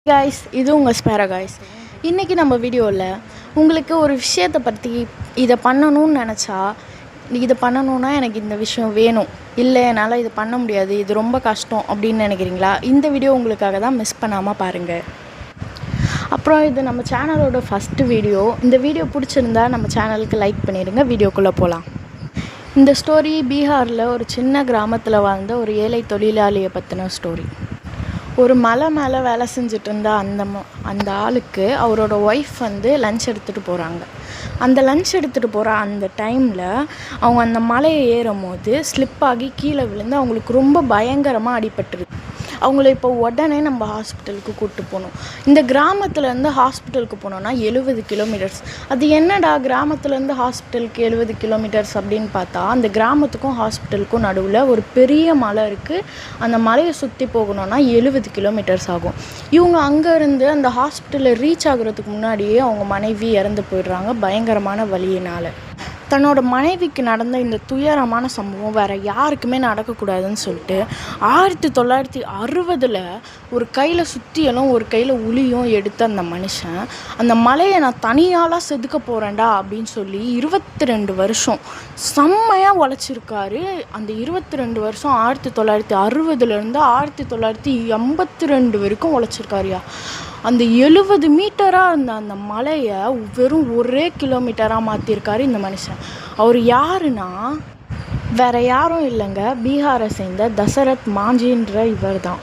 Guys இது உங்கள் ஸ்பேரா guys இன்றைக்கி நம்ம வீடியோவில் உங்களுக்கு ஒரு விஷயத்தை பற்றி இதை பண்ணணும்னு நினச்சா இதை பண்ணணுன்னா எனக்கு இந்த விஷயம் வேணும் இல்லை என்னால் இது பண்ண முடியாது இது ரொம்ப கஷ்டம் அப்படின்னு நினைக்கிறீங்களா இந்த வீடியோ உங்களுக்காக தான் மிஸ் பண்ணாமல் பாருங்கள். அப்புறம் இது நம்ம சேனலோட ஃபஸ்ட்டு வீடியோ. இந்த வீடியோ பிடிச்சிருந்தா நம்ம சேனலுக்கு லைக் பண்ணிடுங்க. வீடியோக்குள்ளே போகலாம். இந்த ஸ்டோரி பீகாரில் ஒரு சின்ன கிராமத்தில் வாழ்ந்த ஒரு ஏழை தொழிலாளியை பற்றின ஸ்டோரி. ஒரு மலை மேலே வேலை செஞ்சுட்டு இருந்த அந்த ஆளுக்கு அவரோட ஒய்ஃப் லன்ச் எடுத்துகிட்டு போகிறாங்க. அந்த லன்ச் எடுத்துகிட்டு போகிற அந்த டைமில் அவங்க அந்த மலையை ஏறும் போது ஸ்லிப் ஆகி கீழே விழுந்து அவங்களுக்கு ரொம்ப பயங்கரமாக அடிபட்டுருக்கு. அவங்கள இப்போ உடனே நம்ம ஹாஸ்பிட்டலுக்கு கூப்பிட்டு போகணும். இந்த கிராமத்துலேருந்து ஹாஸ்பிட்டலுக்கு போனோன்னா 70 கிலோமீட்டர்ஸ். அது என்னடா கிராமத்துலேருந்து ஹாஸ்பிட்டலுக்கு 70 கிலோமீட்டர்ஸ் அப்படின்னு பார்த்தா, அந்த கிராமத்துக்கும் ஹாஸ்பிட்டலுக்கும் நடுவில் ஒரு பெரிய மலை இருக்குது. அந்த மலையை சுற்றி போகணுன்னா 70 கிலோமீட்டர்ஸ் ஆகும். இவங்க அங்கேருந்து அந்த ஹாஸ்பிட்டலில் ரீச் ஆகுறதுக்கு முன்னாடியே அவங்க மனைவி இறந்து போயிடுறாங்க பயங்கரமான வலியினால். தன்னோட மனைவிக்கு நடந்த இந்த துயரமான சம்பவம் வேறு யாருக்குமே நடக்கக்கூடாதுன்னு சொல்லிட்டு 1960 ஒரு கையில் சுத்தியலும் ஒரு கையில் உளியும் எடுத்து அந்த மனுஷன் அந்த மலையை நான் தனியாலாம் செதுக்க போகிறேன்டா அப்படின்னு சொல்லி 22 வருஷம் செம்மையாக உழைச்சிருக்காரு. அந்த 22 வருஷம் 1960 1982 வரைக்கும் உழைச்சிருக்காருயா. அந்த 70 மீட்டராக இருந்த அந்த மலையை வெறும் 1 கிலோமீட்டராக மாற்றிருக்காரு இந்த மனுஷன். அவர் யாருன்னா வேறு யாரும் இல்லைங்க, பீகாரை சேர்ந்த தசரத் மாஞ்சின்ற இவர் தான்.